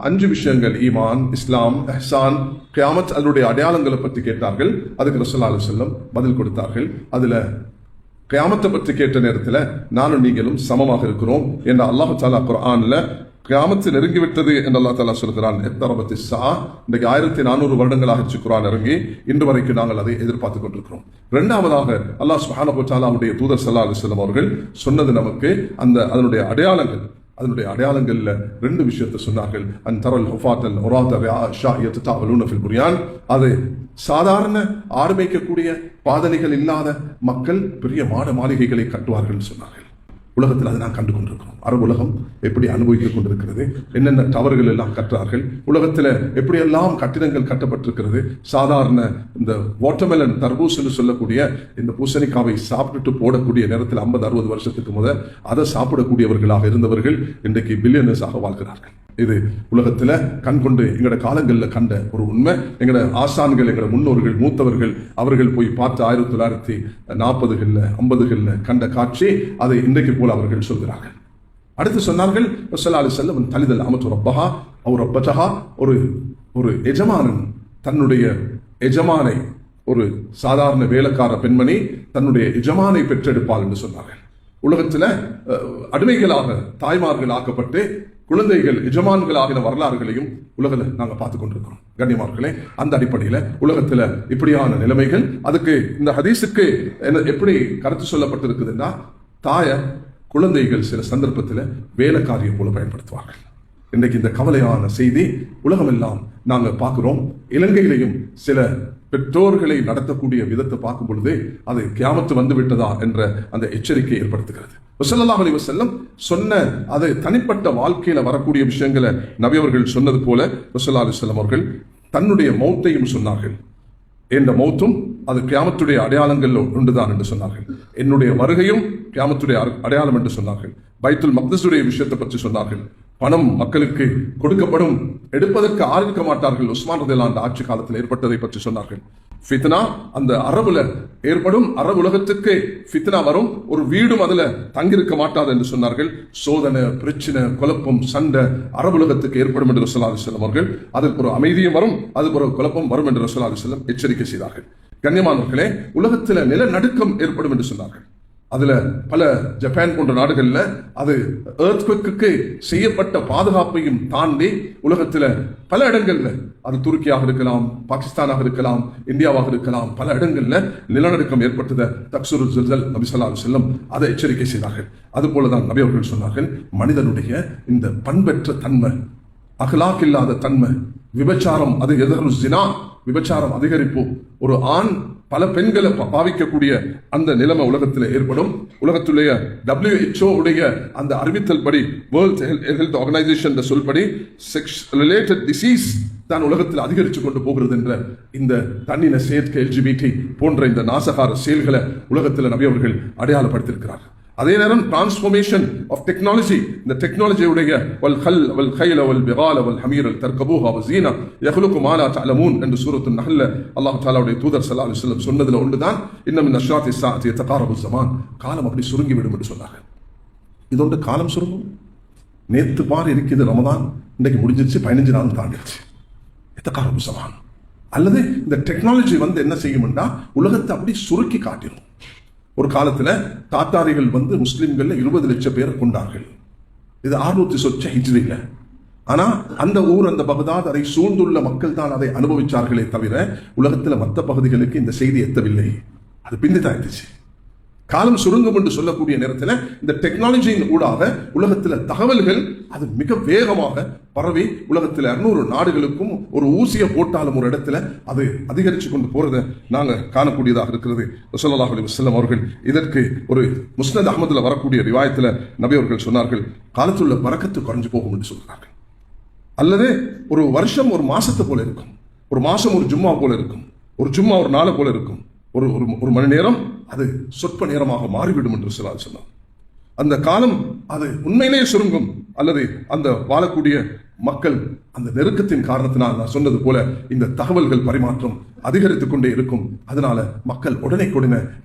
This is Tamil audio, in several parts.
5 விஷயங்கள் ஈமான், இஸ்லாம், இஹ்சான், கியாமத் அதனுடைய அடையாளங்களை பற்றி கேட்டார்கள். அதுக்கு ரசூலுல்லாஹி அலைஹி வஸல்லம் பதில் கொடுத்தார்கள். அதுல கியாமத்தை பற்றி கேட்ட நேரத்தில் நானும் நீங்களும் சமமாக இருக்கிறோம் என்ற அல்லாஹ் தஆலா குர்ஆன்ல கியாமத்து நெருங்கிவிட்டது என்று அல்லாஹ் தஆலா சொல்கிறான். இக்தரபத்திஸ் ஸாஅ, இன்றைக்கு 1400 வருடங்களாக குர்ஆன் இறங்கி இன்று வரைக்கும் நாங்கள் அதை எதிர்பார்த்துக் கொண்டிருக்கிறோம். இரண்டாவதாக அல்லாஹ் சுப்ஹானஹு வ தஆலாவுடைய தூதர் ஸல்லல்லாஹு அலைஹி வஸல்லம் அவர்கள் சொன்னது நமக்கு அதனுடைய அடையாளங்கள்ல 2 விஷயத்தை சொன்னார்கள். அன்தரல் ஹுஃபாத்தல் உராத ரிஆஷா யததாவலூன ஃபில் புரியான், அது சாதாரண ஆர்மைக்கக்கூடிய பாதணிகள் இல்லாத மக்கள் பெரிய மாளிகைகளை கட்டுவார்கள் சொன்னார்கள். உலகத்தில் அதை நான் கண்டு கொண்டிருக்கிறோம். அரபு உலகம் எப்படி அனுபவித்துக் கொண்டிருக்கிறது, என்னென்ன டவர்கள் எல்லாம் கட்டுறார்கள், உலகத்தில் எப்படியெல்லாம் கட்டிடங்கள் கட்டப்பட்டிருக்கிறது. சாதாரண இந்த வாட்டர்மெலன் தர்பூஸ் என்று சொல்லக்கூடிய இந்த பூசணிக்காவை சாப்பிட்டுட்டு போடக்கூடிய நேரத்தில் 50-60 வருஷத்துக்கு முதல் அதை சாப்பிடக்கூடியவர்களாக இருந்தவர்கள் இன்றைக்கு பில்லியனர்ஸாக வாழ்கிறார்கள். இது உலகத்தில் கண் கொண்டு எங்களோட காலங்களில் கண்ட ஒரு உண்மை. எங்களோட ஆசான்கள், எங்களோட முன்னோர்கள், மூத்தவர்கள் அவர்கள் போய் பார்த்து 1940களில் 50களில் கண்ட காட்சி அதை இன்றைக்கு போல அவர்கள் சொல்கிறார்கள். அடுத்து சொன்னார்கள் ஸல்லல்லாஹு அலைஹி வஸல்லம் தலிதல் அமது ரப்பஹா அவ் ரப்பதஹா, ஒரு எஜமானன் தன்னுடைய எஜமானை, ஒரு சாதாரண வேலைக்கார பெண்மணி தன்னுடைய எஜமானை பெற்றெடுப்பாள் என்று சொன்னார்கள். உலகத்தில் அடிமைகளாக தாய்மார்கள் ஆக்கப்பட்டு குழந்தைகள் எஜமான்கள் ஆகின வரலாறுகளையும் உலகில் நாங்கள் பார்த்து கொண்டிருக்கிறோம். கண்ணியமார்களே, அந்த அடிப்படையில் உலகத்தில் இப்படியான நிலைமைகள், அதுக்கு இந்த ஹதீஸுக்கு எப்படி கருத்து சொல்லப்பட்டிருக்குதுன்னா, குழந்தைகள் சில சந்தர்ப்பத்தில் வேலைக்காரியை போல பயன்படுத்துவார்கள். இன்றைக்கு இந்த கவலையான செய்தி உலகமெல்லாம் நாங்கள் பார்க்கிறோம். இலங்கையிலையும் சில பெற்றோர்களை நடத்தக்கூடிய விதத்தை பார்க்கும் பொழுது அது கியாமத்து வந்து விட்டதா என்ற அந்த எச்சரிக்கை ஏற்படுத்துகிறது. ஸல்லல்லாஹு அலைஹி வஸல்லம் சொன்ன அது தனிப்பட்ட வாழ்க்கையில வரக்கூடிய விஷயங்களை நபி அவர்கள் சொன்னது போல ஸல்லல்லாஹு அலைஹி வஸல்லம் அவர்கள் தன்னுடைய மௌத்தையும் சொன்னார்கள். என்ற மௌத்தும் அது கியாமத்துடைய அடையாளங்கள் ஒன்றுதான் என்று சொன்னார்கள். என்னுடைய வருகையும் கியாமத்துடைய அடையாளம் என்று சொன்னார்கள். பைத்துல் மக்தஸுடைய விஷயத்தை பற்றி சொன்னார்கள். பணம் மக்களுக்கு கொடுக்கப்படும், எடுப்பதற்கு ஆள் இருக்க மாட்டார்கள். உஸ்மான் ரலியல்லாஹு அன்ஹு ஆட்சி காலத்தில் ஏற்பட்டதை பற்றி சொன்னார்கள். ஃபித்னா அந்த அரபுல ஏற்படும், அரபு உலகத்துக்கு ஃபித்னா வரும், ஒரு வீடும் அதுல தங்கியிருக்க மாட்டாது என்று சொன்னார்கள். சோதனை, பிரச்சனை, குழப்பம், சண்டை அரபு உலகத்துக்கு ஏற்படும் என்று ரசூலுல்லாஹி அலைஹி வஸல்லம் அவர்கள், அதுக்கு ஒரு அமைதியும் வரும், அதுக்கு ஒரு குழப்பம் வரும் என்று ரசூலுல்லாஹி அலைஹி வஸல்லம் எச்சரிக்கை செய்தார்கள். கண்ணியமானவர்களே, உலகத்தில் நிலநடுக்கம் ஏற்படும் என்று சொன்னார்கள். அதுல பல ஜப்பான் போன்ற நாடுகள்ல அது எர்த்குவேக்குக்கு செய்யப்பட்ட பாதுகாப்பையும் தாண்டி உலகத்துல பல இடங்கள்ல, அது துருக்கியாக இருக்கலாம், பாகிஸ்தானாக இருக்கலாம், இந்தியாவாக இருக்கலாம், பல இடங்கள்ல நிலநடுக்கம் ஏற்பட்டத தக்சுரு ஜல்சல் நபி ஸல்லல்லாஹு அலைஹி வஸல்லம் அதை எச்சரிக்கை செய்தார்கள். அது போலதான் நபி அவர்கள் சொன்னார்கள், மனிதனுடைய இந்த பண்பற்ற தன்மை, அகலாக் இல்லாத தன்மை, விபச்சாரம், அது எதரு ஜினா, விபச்சாரம் அதிகரிப்பு, ஒரு ஆண் பல பெண்களை பாவிக்கக்கூடிய அந்த நிலைமை உலகத்தில் ஏற்படும். உலகத்துடைய WHO உடைய அந்த அறிவித்தல் படி, வேர்ல்ட் ஹெல்த் ஆர்கனைசேஷன் சொல்படி, செக்ஸ் ரிலேட்டட் டிசீஸ் தான் உலகத்தில் அதிகரித்து கொண்டு போகிறது என்ற இந்த தன்னின செயற்கை LGBT போன்ற இந்த நாசகார செயல்களை உலகத்தில் நபி அவர்கள் அடையாளப்படுத்தியிருக்கிறார். அதே நேரம் டிரான்ஸ்ஃபர்மேஷன் ஆஃப் டெக்னாலஜி, இந்த டெக்னாலஜியுடைய வல் ஹல் வல் கைல வல் பிகால வல் ஹமீர் தர்கபூஹா வஸீனா யஹ்லுகு மா லா தஅலமூன் என்று சூரத்துன் நஹ்ல அல்லாஹ் தஆலாவுடைய தூதர் ஸல்லல்லாஹு அலைஹி வஸல்லம் சொன்னதுல ஒன்றுதான், இன்ன மின் அஷ்ராத்தி ஸாஅத்தி யதகாரபு ஸமான், காலம் அப்படி சுருங்கி விடும் என்று சொன்னார்கள். இதோட காலம் சுருங்கும். நேத்து பார் இருக்குது ரமதான், இன்றைக்கு முடிஞ்சிருச்சு, 15 நாள் தாண்டிடுச்சு. யதகாரபு ஸமான், அல்லது இந்த டெக்னாலஜி என்ன செய்யும்னா உலகத்தை அப்படி சுருக்கி காட்டிடும். ஒரு காலத்துல தாத்தாரிகள் முஸ்லிம்கள் 20 லட்சம் பேரை கொண்டார்கள். இது 600 சொச்ச ஹிஜ்ரில. ஆனா அந்த ஊர், அந்த பகதாத், அதை சூழ்ந்துள்ள மக்கள் தான் அதை அனுபவிச்சார்களே தவிர உலகத்துல மற்ற பகுதிகளுக்கு இந்த செய்தி எத்தவில்லை. அது பிந்திதான் இருந்துச்சு. காலம் சுருங்கும் என்று சொல்லக்கூடிய நேரத்தில் இந்த டெக்னாலஜியின் ஊடாக உலகத்தில் தகவல்கள் அது மிக வேகமாக பரவி உலகத்தில் 200 நாடுகளுக்கும் ஒரு ஊசியை போட்டாலும் ஒரு இடத்துல அது அதிகரித்து கொண்டு போறதை நாங்கள் காணக்கூடியதாக இருக்கிறது. ஸல்லல்லாஹு அலைஹி வஸல்லம் அவர்கள் இதற்கு ஒரு முஸ்னத் அஹ்மதுல வரக்கூடிய ரிவாயத்தில் நபி அவர்கள் சொன்னார்கள், காலத்துள்ள பரக்கத்து குறைஞ்சு போகும் என்று சொல்கிறார்கள். அல்லது ஒரு வருஷம் ஒரு மாசத்தை போல இருக்கும், ஒரு மாசம் ஒரு ஜும்மா போல இருக்கும், ஒரு ஜும்மா ஒரு நாளை போல இருக்கும், ஒரு மணி நேரம் அது சொற்ப நேரமாக மாறிவிடும் என்று சொன்னார். அந்த காலம் அது உண்மையிலேயே சுருங்கும், அல்லது அந்த வாழக்கூடிய மக்கள் அந்த நெருக்கத்தின் காரணத்தினால் நான் சொன்னது போல இந்த தகவல்கள் பரிமாற்றம் அதிகரித்துக் கொண்டே இருக்கும். அதனால மக்கள் உடனே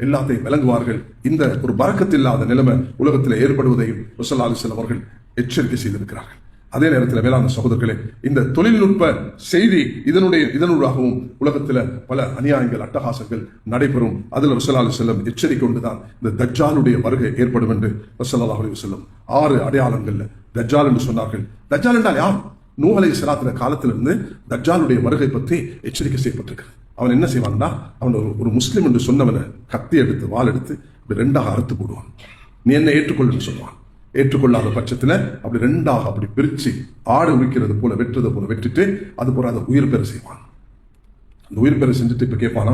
எல்லாத்தையும் விளங்குவார்கள். இந்த ஒரு பரக்கத்தில்லாத நிலைமை உலகத்தில் ஏற்படுவதையும் ஸல்லல்லாஹு அலைஹி வஸல்லம் அவர்கள் எச்சரிக்கை செய்திருக்கிறார்கள். அதே நேரத்தில் வேளாண் சகோதரர்களே, இந்த தொழில்நுட்ப செய்தி இதனூடாகவும் உலகத்தில் பல அநியாயங்கள் அட்டகாசங்கள் நடைபெறும். அதில் ரசூலுல்லாஹி அலைஹி வஸல்லம் எச்சரிக்கை கொண்டுதான் இந்த தஜ்ஜாலுடைய வருகை ஏற்படும் என்று ரசூலுல்லாஹி அலைஹி வஸல்லம் 6 அடையாளங்கள்ல தஜ்ஜால் என்று சொன்னார்கள். தஜ்ஜால் என்றால் யார்? நூஹ் அலைஹிஸ்ஸலாத்து காலத்திலிருந்து தஜ்ஜாலுடைய வருகை பற்றி எச்சரிக்கை செய்யப்பட்டிருக்கிறது. அவன் என்ன செய்வான்னா, அவன் ஒரு முஸ்லிம் என்று சொன்னவனை கத்தி எடுத்து வாள் எடுத்து அப்படி 2ஆக அறுத்து போடுவான். நீ என்ன ஏற்றுக்கொள்ளுன்னு சொல்லுவான். ஏற்றுக்கொள்ளாத பட்சத்தில் அப்படி 2ஆக அப்படி பிரிச்சு ஆடு உரிக்கிறது போல வெட்டுறது போல வெட்டிட்டு அது போல அதை உயிர் பெற செய்வான். அந்த உயிர் பெற செஞ்சுட்டு இப்ப கேட்பானா,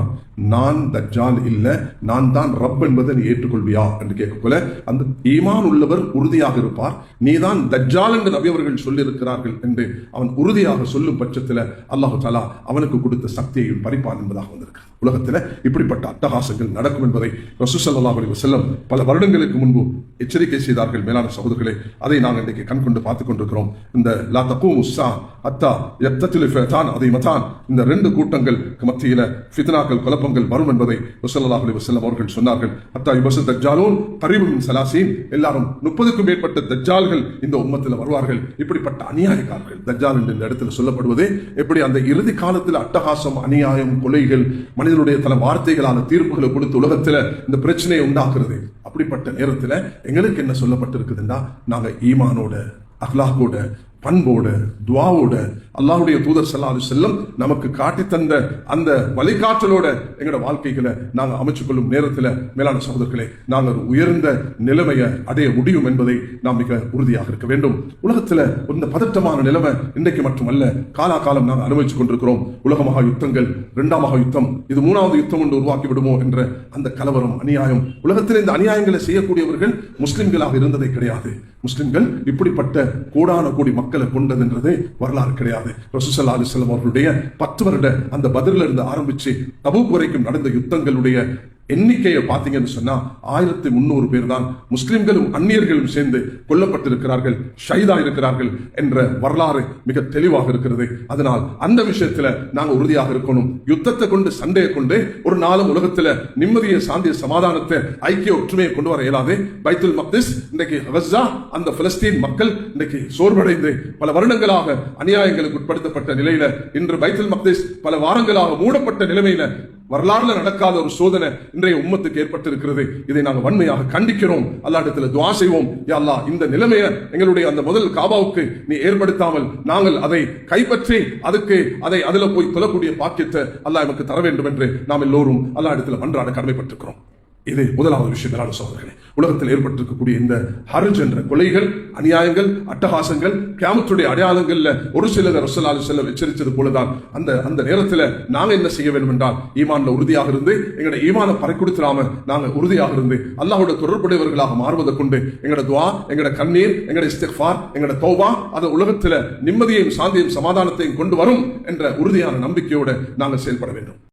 நான் தஜ்ஜால் இல்ல, நான் தான் ரப் என்பதை நீ ஏற்றுக்கொள்வியா என்று கேட்கப்போல அந்த ஈமான் உள்ளவர் உறுதியாக இருப்பார். நீதான் தஜ்ஜால் என்று நபி அவர்கள் சொல்லி இருக்கிறார்கள் என்று அவன் உறுதியாக சொல்லும் பட்சத்தில் அல்லாஹு தஆலா அவனுக்கு கொடுத்த சக்தியையும் பறிப்பான் என்பதாக வந்திருக்கு. உலகத்தில் இப்படிப்பட்ட அட்டகாசங்கள் நடக்கும் என்பதை ரசூல் ஸல்லல்லாஹு அலைஹி வஸல்லம் பல வருடங்களுக்கு முன்பு எச்சரிக்கை செய்தார்கள். மேலான சகோதரர்களே, அதை நாங்கள் இன்றைக்கு கண்கொண்டு பார்த்துக் கொண்டிருக்கிறோம். இந்த லா தகூமு ஸா ஹத்தா யக்ததிலு ஃபிஅதான் அதீமதான், இந்த 2 கூட்டங்கள் மத்தியில ஃபித்னாக்கள் குழப்பங்கள் வரும் என்பதை ரசூல் ஸல்லல்லாஹு அலைஹி வஸல்லம் அவர்கள் சொன்னார்கள். ஹத்தா யுபஸ தஜ்ஜாலூன் கரீபும் மின் ஸலாஸீன், எல்லாரும் 30க்கும் மேற்பட்ட தஜ்ஜால்கள் இந்த உம்மத்தில் வருவார்கள். இப்படிப்பட்ட அநியாயக்காரர்கள் தஜ்ஜால் என்ற இடத்தில் சொல்லப்படுவதே எப்படி அந்த இறுதி காலத்தில் அட்டகாசம், அநியாயம், கொலைகள், மனிதனுடைய தல வார்த்தைகளான தீர்ப்புகளை கொடுத்து உலகத்தில் இந்த பிரச்சனையை உண்டாக்குறது. அப்படிப்பட்ட நேரத்தில் எங்களுக்கு என்ன சொல்லப்பட்டிருக்குதுன்னா, நாங்க ஈமானோட, அக்லாகோட, பண்போட, துவாவோட, அல்லாஹ்வுடைய தூதர் ஸல்லல்லாஹு அலைஹி வஸல்லம் நமக்கு காட்டி தந்த அந்த வழிகாட்டலோட எங்களோட வாழ்க்கைகளை நாங்கள் அமைச்சுக் கொள்ளும் நேரத்தில் மேலான சகோதரர்களே, நாங்கள் ஒரு உயர்ந்த நிலைமையை அடைய முடியும் என்பதை நாம் மிக உறுதியாக இருக்க வேண்டும். உலகத்தில் இந்த பதட்டமான நிலைமை இன்றைக்கு மட்டுமல்ல, காலாகாலம் நாங்கள் அனுபவித்துக் கொண்டிருக்கிறோம். உலக மகா யுத்தங்கள், 2ஆம் மகா யுத்தம், இது 3வது யுத்தம் என்று உருவாக்கி விடுமோ என்ற அந்த கலவரம், அநியாயம். உலகத்தில் இந்த அநியாயங்களை செய்யக்கூடியவர்கள் முஸ்லிம்களாக இருந்ததே கிடையாது. முஸ்லிம்கள் இப்படிப்பட்ட கோடான கோடி மக்களை கொண்டதுன்றது வரலாறு கிடையாது. ரசூல் ஸல்லல்லாஹு அலைஹி வஸல்லம் அவர்களுடைய 10 வருட அந்த பத்ர்ல இருந்து ஆரம்பிச்சு தபூக் வரைக்கும் நடந்த யுத்தங்களுடைய எண்ணிக்கையை பார்த்தீங்கன்னு சொன்னா 1300 பேர் தான் முஸ்லிம்களும் அந்நியர்களும் சேர்ந்து கொல்லப்பட்டிருக்கிறார்கள், ஷஹீதா இருக்கிறார்கள் என்ற வரலாறு மிக தெளிவாக இருக்கிறது. அதனால் அந்த விஷயத்துல நாங்க உறுதியாக இருக்கணும். யுத்தத்தை கொண்டு, சண்டையை கொண்டு ஒரு நாளும் உலகத்துல நிம்மதியை, சாந்திய, சமாதானத்தை, ஐக்கிய ஒற்றுமையை கொண்டு வர இயலாது. பைத்துல் மக்திஸ் இன்றைக்கு கஸா, அந்த பலஸ்தீன் மக்கள் இன்றைக்கு சோர்வடைந்து பல வருடங்களாக அநியாயங்களுக்கு உட்படுத்தப்பட்ட நிலையில இன்று பைத்துல் மக்திஸ் பல வாரங்களாக மூடப்பட்ட நிலைமையில வரலாறுல நடக்காத ஒரு சோதனை இன்றைய உம்மத்துக்கு ஏற்பட்டிருக்கிறது. இதை நாங்கள் வன்மையாக கண்டிக்கிறோம். அல்லாஹ்விடத்தில் துஆ செய்வோம், யா அல்லாஹ் இந்த நிலைமையை எங்களுடைய அந்த முதல் காபாவுக்கு நீ ஏற்படுத்தாமல் நாங்கள் அதை கைப்பற்றி அதை அதுல போய் தொழக்கூடிய பாக்கியத்தை அல்லாஹ் நமக்கு தர வேண்டும் என்று நாம் எல்லோரும் அல்லாஹ்விடத்தில் மன்றாட கடமைப்பட்டிருக்கிறோம். இது முதலாவது விஷயம். மேலான சகோதரர்களே, உலகத்தில் ஏற்பட்டிருக்கக்கூடிய இந்த ஹர்ஜ் என்ற கொலைகள், அநியாயங்கள், அட்டகாசங்கள், கியாமத்துடைய அடையாளங்கள்ல ஒரு சிலர் ரசூலுல்லாஹி அலைஹி வஸல்லம் எச்சரித்தது போலதான் அந்த நேரத்தில் நாங்க என்ன செய்ய வேண்டும் என்றால், ஈமான்ல உறுதியாக இருந்து எங்களுடைய ஈமான பறிக்கொடுத்துடாம நாங்க உறுதியாக இருந்து அல்லாஹ்வோட தொடர்புடையவர்களாக மாறுவதை கொண்டு எங்களோட துஆ, எங்களோட கண்ணீர், எங்களோட இஸ்திக்ஃபார், எங்களோட தௌபா அது உலகத்தில் நிம்மதியையும், சாந்தியையும், சமாதானத்தையும் கொண்டு வரும் என்ற உறுதியான நம்பிக்கையோடு நாங்கள் செயல்பட வேண்டும்.